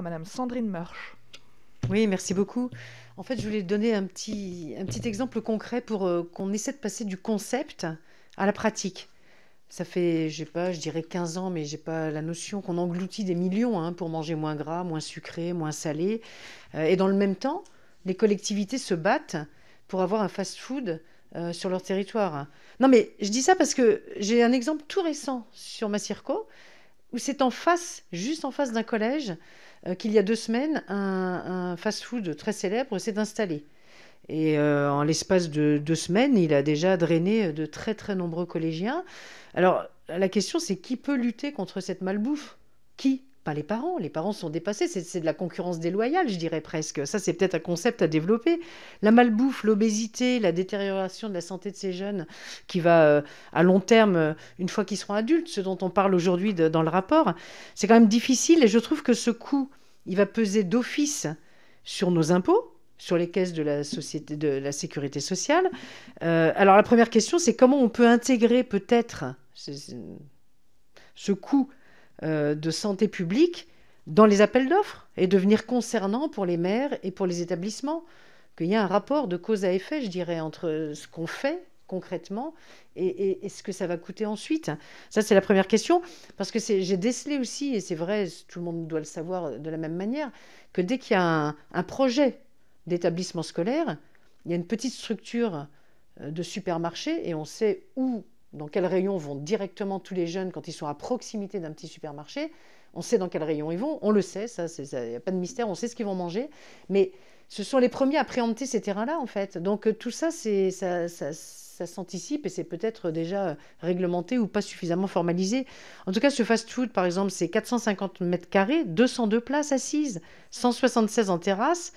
Madame Sandrine Murch. Oui, merci beaucoup. En fait, je voulais donner un petit exemple concret pour qu'on essaie de passer du concept à la pratique. Ça fait, je sais pas, je dirais 15 ans, mais j'ai pas la notion qu'on engloutit des millions hein, pour manger moins gras, moins sucré, moins salé. Et dans le même temps, les collectivités se battent pour avoir un fast-food sur leur territoire. Non, mais je dis ça parce que j'ai un exemple tout récent sur ma circo où c'est en face, juste en face d'un collège, qu'il y a 2 semaines, un fast-food très célèbre s'est installé. Et en l'espace de 2 semaines, il a déjà drainé de très très nombreux collégiens. Alors la question c'est qui peut lutter contre cette malbouffe? Qui? Pas les parents. Les parents sont dépassés. C'est de la concurrence déloyale, je dirais presque. Ça, c'est peut-être un concept à développer. La malbouffe, l'obésité, la détérioration de la santé de ces jeunes qui va à long terme, une fois qu'ils seront adultes, ce dont on parle aujourd'hui dans le rapport, c'est quand même difficile. Et je trouve que ce coût, il va peser d'office sur nos impôts, sur les caisses de la société de la sécurité sociale. Alors la première question, c'est comment on peut intégrer peut-être ce coût de santé publique dans les appels d'offres et devenir concernant pour les maires et pour les établissements, qu'il y ait un rapport de cause à effet, je dirais, entre ce qu'on fait concrètement et ce que ça va coûter ensuite. Ça, c'est la première question, parce que j'ai décelé aussi, et c'est vrai, tout le monde doit le savoir de la même manière, que dès qu'il y a un projet d'établissement scolaire, il y a une petite structure de supermarché et on sait où, dans quel rayon vont directement tous les jeunes quand ils sont à proximité d'un petit supermarché. On sait dans quel rayon ils vont, on le sait, ça, il n'y a pas de mystère, on sait ce qu'ils vont manger. Mais ce sont les premiers à préempter ces terrains-là, en fait. Donc tout ça, ça s'anticipe et c'est peut-être déjà réglementé ou pas suffisamment formalisé. En tout cas, ce fast-food, par exemple, c'est 450 mètres carrés, 202 places assises, 176 en terrasse.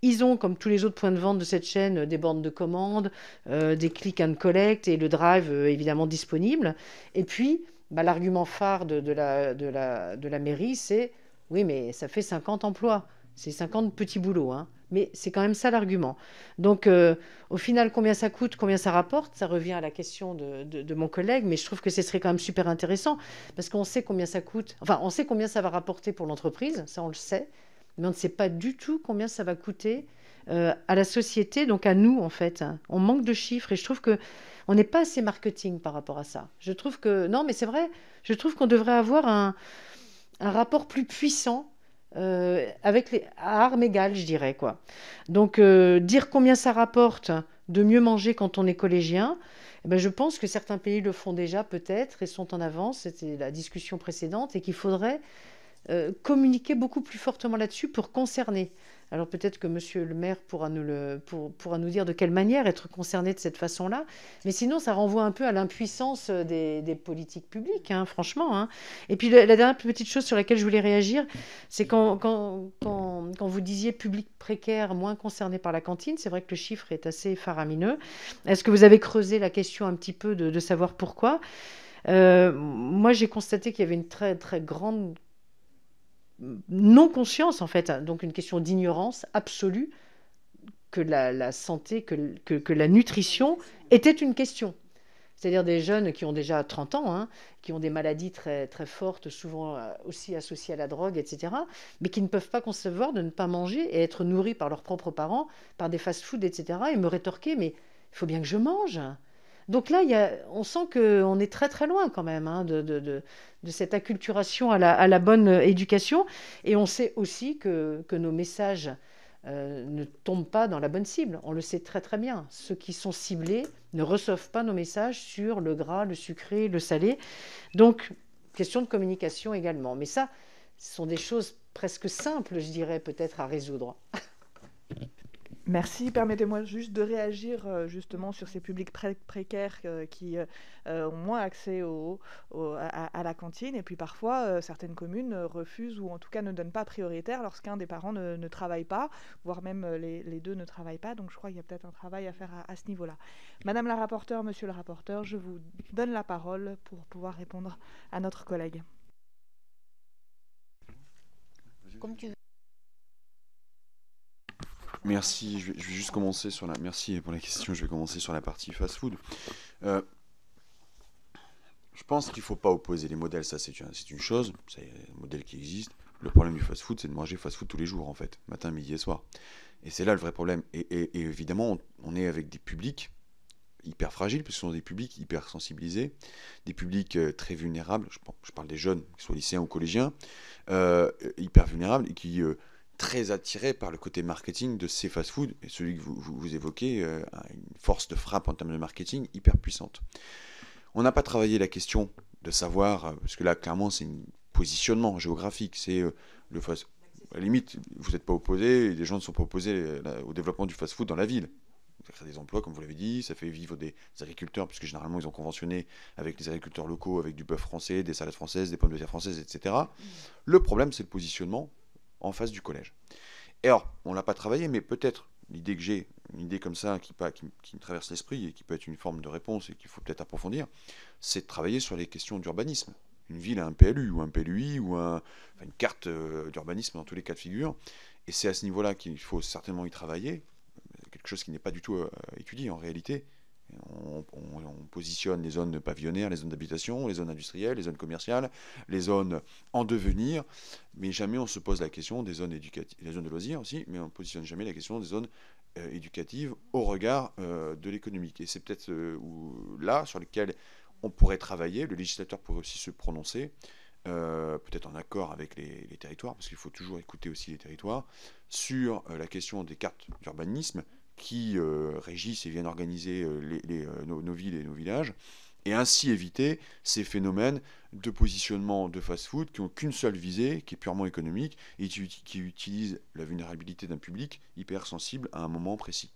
Ils ont, comme tous les autres points de vente de cette chaîne, des bornes de commande, des click and collect et le drive évidemment disponible. Et puis, bah, l'argument phare de la mairie, c'est oui, mais ça fait 50 emplois. C'est 50 petits boulots. Hein. Mais c'est quand même ça l'argument. Donc, au final, combien ça coûte, combien ça rapporte, ça revient à la question de mon collègue, mais je trouve que ce serait quand même super intéressant parce qu'on sait combien ça coûte. Enfin, on sait combien ça va rapporter pour l'entreprise, ça on le sait mais on ne sait pas du tout combien ça va coûter à la société, donc à nous en fait. On manque de chiffres et je trouve que on n'est pas assez marketing par rapport à ça. Je trouve que non, mais c'est vrai. Je trouve qu'on devrait avoir un rapport plus puissant avec à armes égales, je dirais quoi. Donc dire combien ça rapporte de mieux manger quand on est collégien. Eh ben, je pense que certains pays le font déjà peut-être et sont en avance, c'était la discussion précédente, et qu'il faudrait communiquer beaucoup plus fortement là-dessus pour concerner. Alors peut-être que monsieur le maire pourra nous dire de quelle manière être concerné de cette façon-là, mais sinon ça renvoie un peu à l'impuissance des politiques publiques, hein, franchement. Hein. Et puis la dernière petite chose sur laquelle je voulais réagir, c'est quand vous disiez public précaire moins concerné par la cantine, c'est vrai que le chiffre est assez faramineux. Est-ce que vous avez creusé la question un petit peu de savoir pourquoi moi, j'ai constaté qu'il y avait une très très grande non-conscience, en fait, hein, donc une question d'ignorance absolue que la santé, que la nutrition était une question. C'est-à-dire des jeunes qui ont déjà 30 ans, hein, qui ont des maladies très, très fortes, souvent aussi associées à la drogue, etc., mais qui ne peuvent pas concevoir de ne pas manger et être nourris par leurs propres parents, par des fast-foods, etc., et me rétorquer, mais il faut bien que je mange. Donc là, on sent qu'on est très très loin quand même hein, de cette acculturation à la bonne éducation. Et on sait aussi que nos messages ne tombent pas dans la bonne cible. On le sait très très bien. Ceux qui sont ciblés ne reçoivent pas nos messages sur le gras, le sucré, le salé. Donc, question de communication également. Mais ça, ce sont des choses presque simples, je dirais, peut-être à résoudre. Merci. Permettez-moi juste de réagir justement sur ces publics précaires qui ont moins accès à la cantine. Et puis parfois, certaines communes refusent ou en tout cas ne donnent pas prioritaire lorsqu'un des parents ne travaille pas, voire même les deux ne travaillent pas. Donc je crois qu'il y a peut-être un travail à faire à ce niveau-là. Madame la rapporteure, monsieur le rapporteur, je vous donne la parole pour pouvoir répondre à notre collègue. Comme tu veux. Merci, je vais juste commencer sur la. Merci pour la question. Je vais commencer sur la partie fast-food. Euh, je pense qu'il ne faut pas opposer les modèles. Ça, c'est une chose. C'est un modèle qui existe. Le problème du fast-food, c'est de manger fast-food tous les jours, en fait, matin, midi et soir. Et c'est là le vrai problème. Et évidemment, on est avec des publics hyper fragiles, parce que ce sont des publics hyper sensibilisés, des publics très vulnérables, je parle des jeunes, qu'ils soient lycéens ou collégiens, hyper vulnérables, et qui très attirés par le côté marketing de ces fast-food, et celui que vous évoquez a une force de frappe en termes de marketing hyper puissante. On n'a pas travaillé la question de savoir, parce que là, clairement, c'est un positionnement géographique, c'est le fast. À la limite, vous n'êtes pas opposés, les gens ne sont pas opposés au développement du fast-food dans la ville. Ça crée des emplois, comme vous l'avez dit, ça fait vivre des agriculteurs, puisque généralement, ils ont conventionné avec les agriculteurs locaux, avec du bœuf français, des salades françaises, des pommes de terre françaises, etc. Le problème, c'est le positionnement en face du collège. Et alors, on ne l'a pas travaillé, mais peut-être l'idée que j'ai, une idée comme ça qui me traverse l'esprit et qui peut être une forme de réponse et qu'il faut peut-être approfondir, c'est de travailler sur les questions d'urbanisme. Une ville a un PLU ou un PLUI ou une carte d'urbanisme dans tous les cas de figure. Et c'est à ce niveau-là qu'il faut certainement y travailler, quelque chose qui n'est pas du tout étudié en réalité. On positionne les zones pavillonnaires, les zones d'habitation, les zones industrielles, les zones commerciales, les zones en devenir, mais jamais on se pose la question des zones éducatives, les zones de loisirs aussi, mais on ne positionne jamais la question des zones éducatives au regard de l'économique. Et c'est peut-être là sur lequel on pourrait travailler, le législateur pourrait aussi se prononcer, peut-être en accord avec les territoires, parce qu'il faut toujours écouter aussi les territoires, sur la question des cartes d'urbanisme qui régissent et viennent organiser nos villes et nos villages, et ainsi éviter ces phénomènes de positionnement de fast-food qui n'ont qu'une seule visée, qui est purement économique, et qui utilisent la vulnérabilité d'un public hyper sensible à un moment précis.